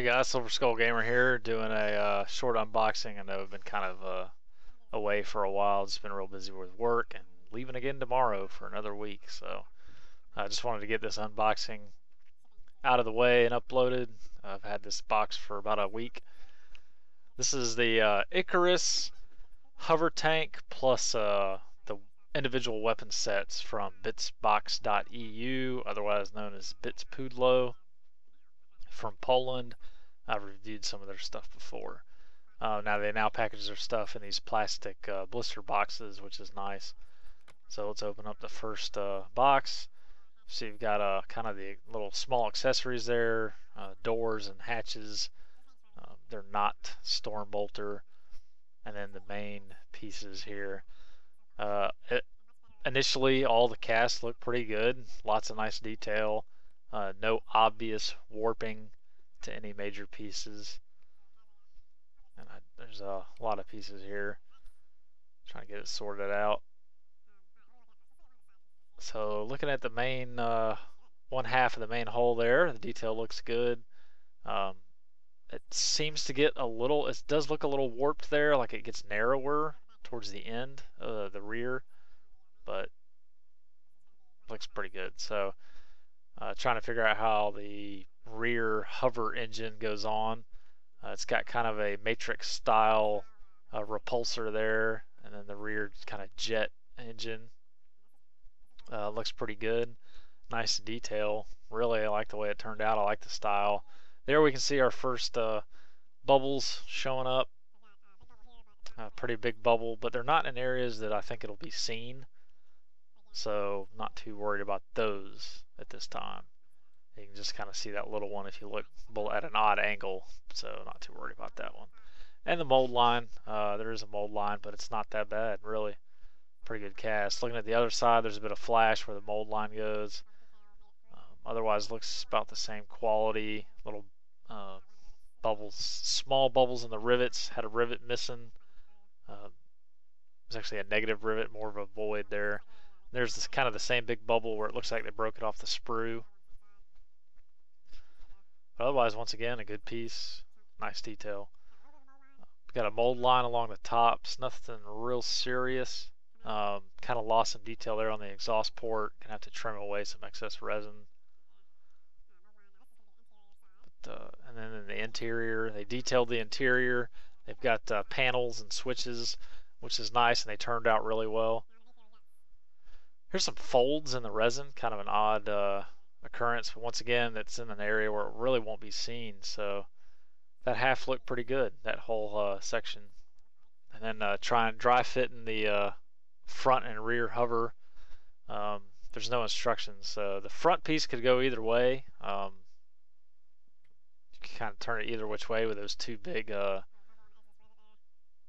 Hey guys, Silver Skull Gamer here, doing a short unboxing. I know I've been kind of away for a while, just been real busy with work and leaving again tomorrow for another week. So I just wanted to get this unboxing out of the way and uploaded. I've had this box for about a week. This is the Ikarus Hovertank plus the individual weapon sets from Bitsbox.eu, otherwise known as Bitspoodlo, from Poland. I've reviewed some of their stuff before. They now package their stuff in these plastic blister boxes, which is nice. So let's open up the first box. So you've got kind of the little small accessories there, doors and hatches. They're not storm bolter, and then the main pieces here. Initially, all the casts look pretty good. Lots of nice detail. No obvious warping to any major pieces. And there's a lot of pieces here. Trying to get it sorted out. So looking at the main one half of the main hull there, the detail looks good. It seems to get a little, it does look a little warped there, like it gets narrower towards the end of the rear, but looks pretty good. So trying to figure out how the rear hover engine goes on. It's got kind of a matrix style repulsor there, and then the rear kind of jet engine. Looks pretty good. Nice detail. Really, I like the way it turned out. I like the style. There we can see our first bubbles showing up. Pretty big bubble, but they're not in areas that I think it'll be seen. So not too worried about those at this time. You can just kind of see that little one if you look at an odd angle, so not too worried about that one. And the mold line, there is a mold line, but it's not that bad, really. Pretty good cast. Looking at the other side, there's a bit of flash where the mold line goes. Otherwise, looks about the same quality. Little bubbles, small bubbles in the rivets. Had a rivet missing. There's actually a negative rivet, more of a void there. There's this kind of the same big bubble where it looks like they broke it off the sprue. But otherwise, once again, a good piece. Nice detail. Got a mold line along the tops. Nothing real serious. Kind of lost some detail there on the exhaust port. Gonna have to trim away some excess resin. And then in the interior, they detailed the interior. They've got panels and switches, which is nice, and they turned out really well. Here's some folds in the resin, kind of an odd occurrence, but once again, it's in an area where it really won't be seen, so that half looked pretty good, that whole section. And then try and dry fit in the front and rear hover. There's no instructions, so the front piece could go either way. You can kind of turn it either which way with those two big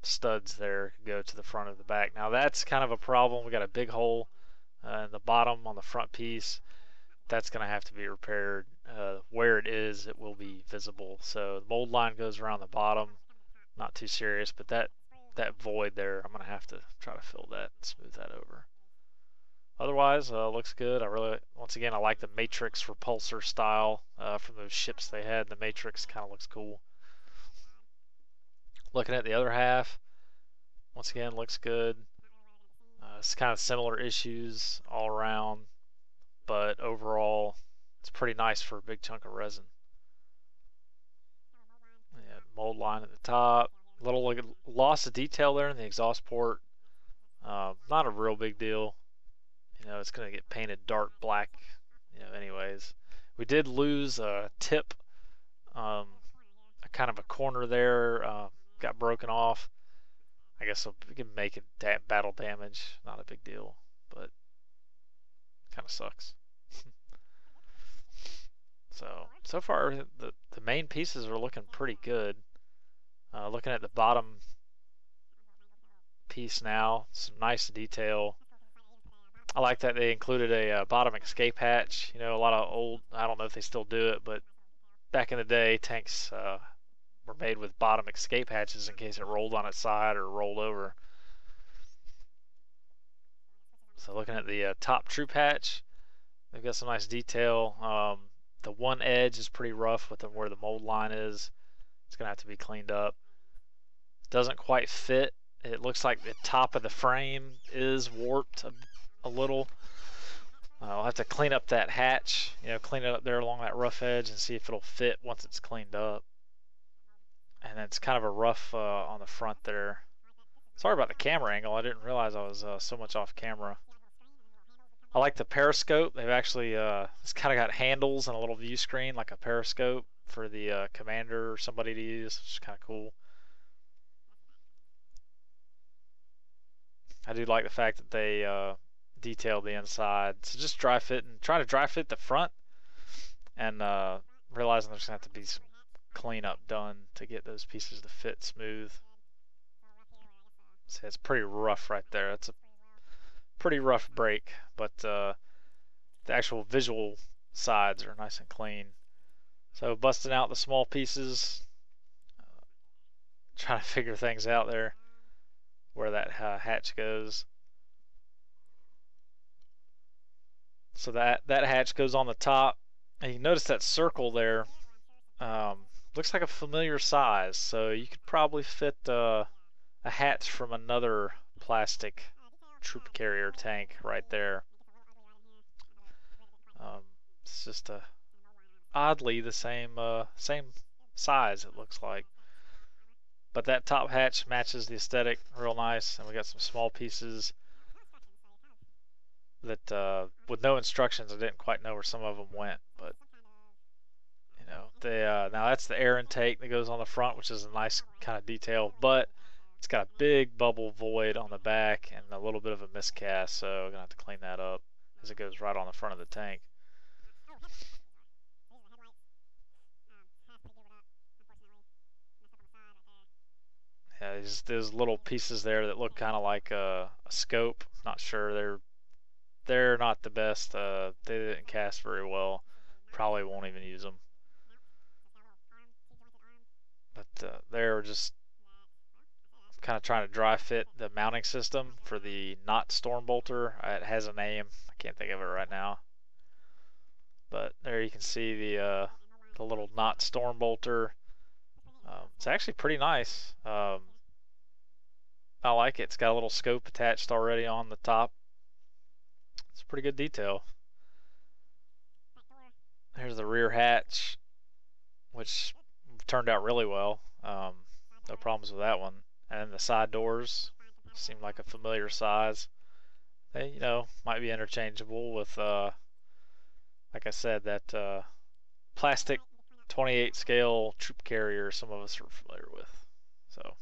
studs there. Could go to the front or the back. Now that's kind of a problem. We got a big hole in the bottom on the front piece. That's going to have to be repaired. Where it is, it will be visible. So the mold line goes around the bottom. Not too serious, but that void there, I'm going to have to try to fill that, smooth that over. Otherwise, looks good. Once again, I like the matrix repulsor style from those ships they had. The matrix kind of looks cool. Looking at the other half, once again, looks good. It's kind of similar issues all around, but overall, it's pretty nice for a big chunk of resin. Yeah, mold line at the top. Little loss of detail there in the exhaust port. Not a real big deal. You know, it's going to get painted dark black, you know, anyways. We did lose a tip, a kind of a corner there, got broken off. I guess we can make it battle damage, not a big deal, but kind of sucks. So far, the main pieces are looking pretty good. Looking at the bottom piece now, some nice detail. I like that they included a bottom escape hatch. You know, a lot of old, I don't know if they still do it, but back in the day, tanks were made with bottom escape hatches in case it rolled on its side or rolled over. So looking at the top troop hatch, they've got some nice detail. The one edge is pretty rough with where the mold line is. It's gonna have to be cleaned up. Doesn't quite fit. It looks like the top of the frame is warped a little. I'll have to clean up that hatch, clean it up there along that rough edge and see if it'll fit once it's cleaned up. And it's kind of a rough on the front there. Sorry about the camera angle. I didn't realize I was so much off camera. I like the periscope. They've actually it's kind of got handles and a little view screen like a periscope for the commander or somebody to use, which is kind of cool. I do like the fact that they detailed the inside. So just trying to dry fit the front, and realizing there's gonna have to be some cleanup done to get those pieces to fit smooth. So it's pretty rough right there. It's a pretty rough break, but the actual visual sides are nice and clean. So busting out the small pieces, trying to figure things out there, where that hatch goes. So that hatch goes on the top, and you notice that circle there looks like a familiar size, so you could probably fit a hatch from another plastic troop carrier tank right there. It's just oddly the same size, it looks like. But that top hatch matches the aesthetic real nice, and we got some small pieces that with no instructions I didn't quite know where some of them went, but now that's the air intake that goes on the front, which is a nice kind of detail, but it's got a big bubble void on the back and a little bit of a miscast, so I'm gonna have to clean that up as it goes right on the front of the tank. Yeah, there's little pieces there that look kind of like a scope. Not sure, they're not the best. They didn't cast very well. Probably won't even use them. But they're just kind of trying to dry fit the mounting system for the Knot Storm Bolter. It has a name. I can't think of it right now. But there you can see the little Knot Storm Bolter. It's actually pretty nice. I like it. It's got a little scope attached already on the top. It's a pretty good detail. Here's the rear hatch, which turned out really well. No problems with that one. And then the side doors seem like a familiar size. They, might be interchangeable with, like I said, that plastic 28 scale troop carrier some of us are familiar with. So,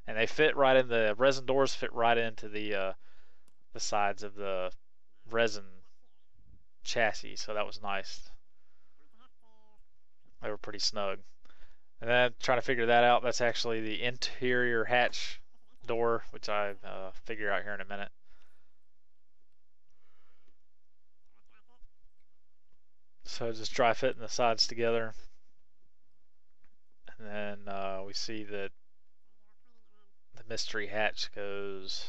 and they fit right in, the resin doors fit right into the sides of the resin chassis, so that was nice. They were pretty snug. And then trying to figure that out, that's actually the interior hatch door, which I figure out here in a minute. So just dry fitting the sides together. And then we see that the mystery hatch goes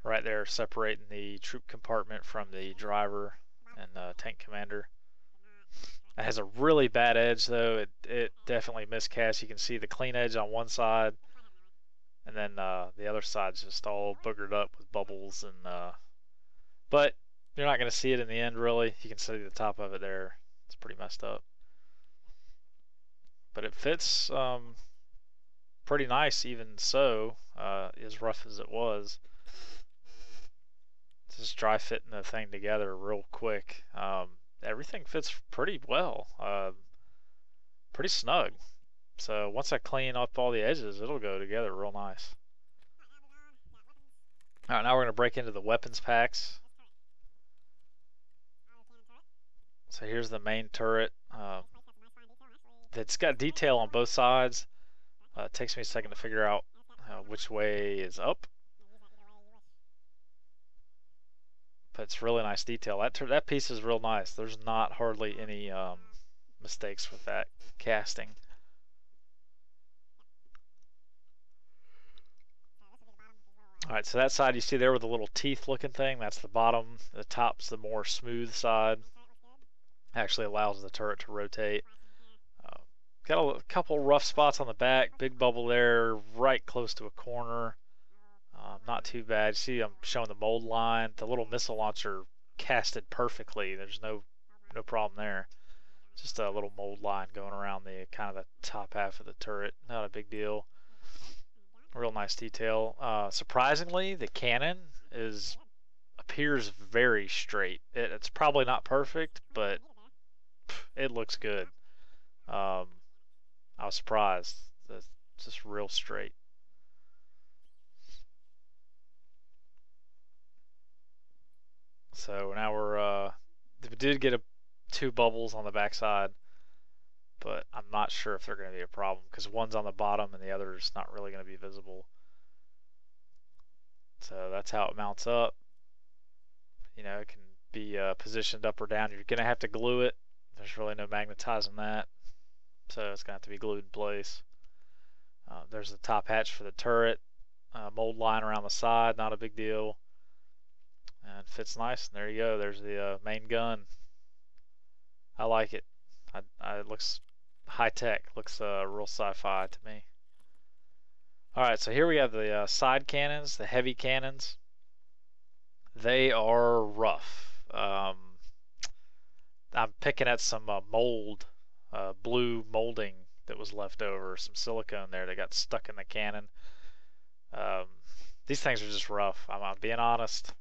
right there, separating the troop compartment from the driver and tank commander. It has a really bad edge though. It definitely miscast. You can see the clean edge on one side, and then the other side's just all boogered up with bubbles. And but you're not going to see it in the end really. You can see the top of it there. It's pretty messed up, but it fits pretty nice even so, as rough as it was. Just dry fitting the thing together real quick. Everything fits pretty well, pretty snug. So once I clean up all the edges, it'll go together real nice. Alright, now we're going to break into the weapons packs. So here's the main turret. It's got detail on both sides. It takes me a second to figure out which way is up. But it's really nice detail. That piece is real nice. There's not hardly any mistakes with that casting. Alright, so that side you see there with the little teeth looking thing, that's the bottom. The top's the more smooth side. Actually allows the turret to rotate. Uh, got a couple rough spots on the back. Big bubble there, right close to a corner. Not too bad. See, I'm showing the mold line. The little missile launcher casted perfectly. There's no problem there. Just a little mold line going around the kind of the top half of the turret. Not a big deal. Real nice detail. Surprisingly, the cannon appears very straight. It's probably not perfect, but it looks good. I was surprised. It's just real straight. So now we did get 2 bubbles on the backside, but I'm not sure if they're going to be a problem because one's on the bottom and the other is not really going to be visible. So that's how it mounts up. You know, it can be positioned up or down. You're going to have to glue it. There's really no magnetizing that, so it's going to have to be glued in place. There's the top hatch for the turret. Mold line around the side, not a big deal. And it fits nice. And there you go. There's the main gun. I like it. It looks high tech. Looks real sci-fi to me. Alright, so here we have the side cannons, the heavy cannons. They are rough. I'm picking at some mold, blue molding that was left over, some silicone there that got stuck in the cannon. These things are just rough. I'm being honest.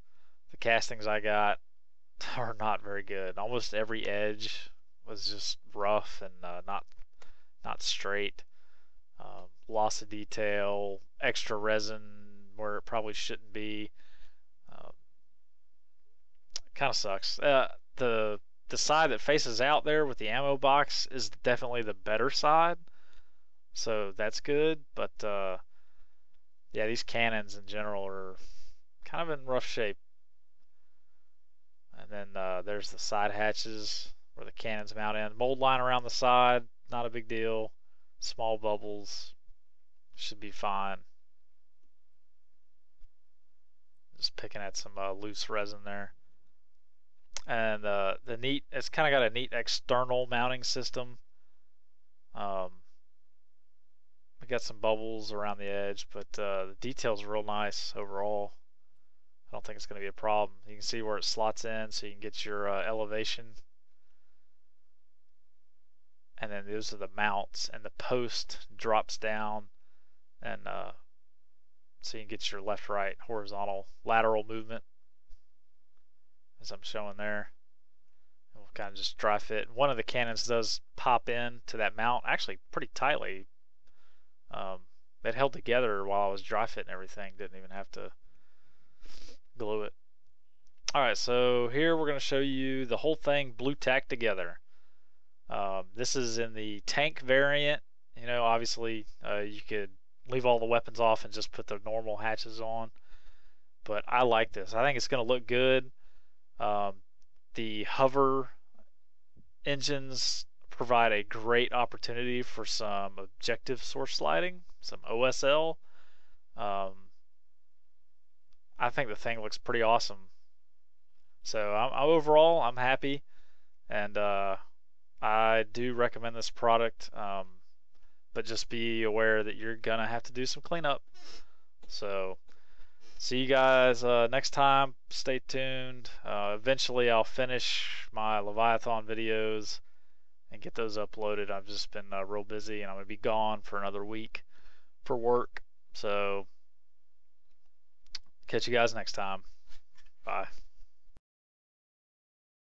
The castings I got are not very good. Almost every edge was just rough and not straight. Loss of detail, extra resin where it probably shouldn't be. Kind of sucks. The side that faces out there with the ammo box is definitely the better side, so that's good. But yeah, these cannons in general are kind of in rough shape. And then there's the side hatches where the cannons mount in. Mold line around the side, not a big deal. Small bubbles, should be fine. Just picking at some loose resin there. And it's kind of got a neat external mounting system. We got some bubbles around the edge, but the detail's real nice overall. I don't think it's going to be a problem. You can see where it slots in so you can get your elevation. And then those are the mounts, and the post drops down, and so you can get your left, right, horizontal, lateral movement, as I'm showing there. And we'll kind of just dry fit. One of the cannons does pop in to that mount, actually pretty tightly. It held together while I was dry fitting everything. Didn't even have to glue it. Alright, so here we're going to show you the whole thing blue tacked together. This is in the tank variant. You know, obviously you could leave all the weapons off and just put the normal hatches on, but I like this. I think it's going to look good. The hover engines provide a great opportunity for some objective source sliding, some OSL. I think the thing looks pretty awesome. So overall, I'm happy, and I do recommend this product, but just be aware that you're gonna have to do some cleanup. So see you guys next time. Stay tuned. Eventually I'll finish my Leviathan videos and get those uploaded. I've just been real busy, and I'm gonna be gone for another week for work. So catch you guys next time. Bye.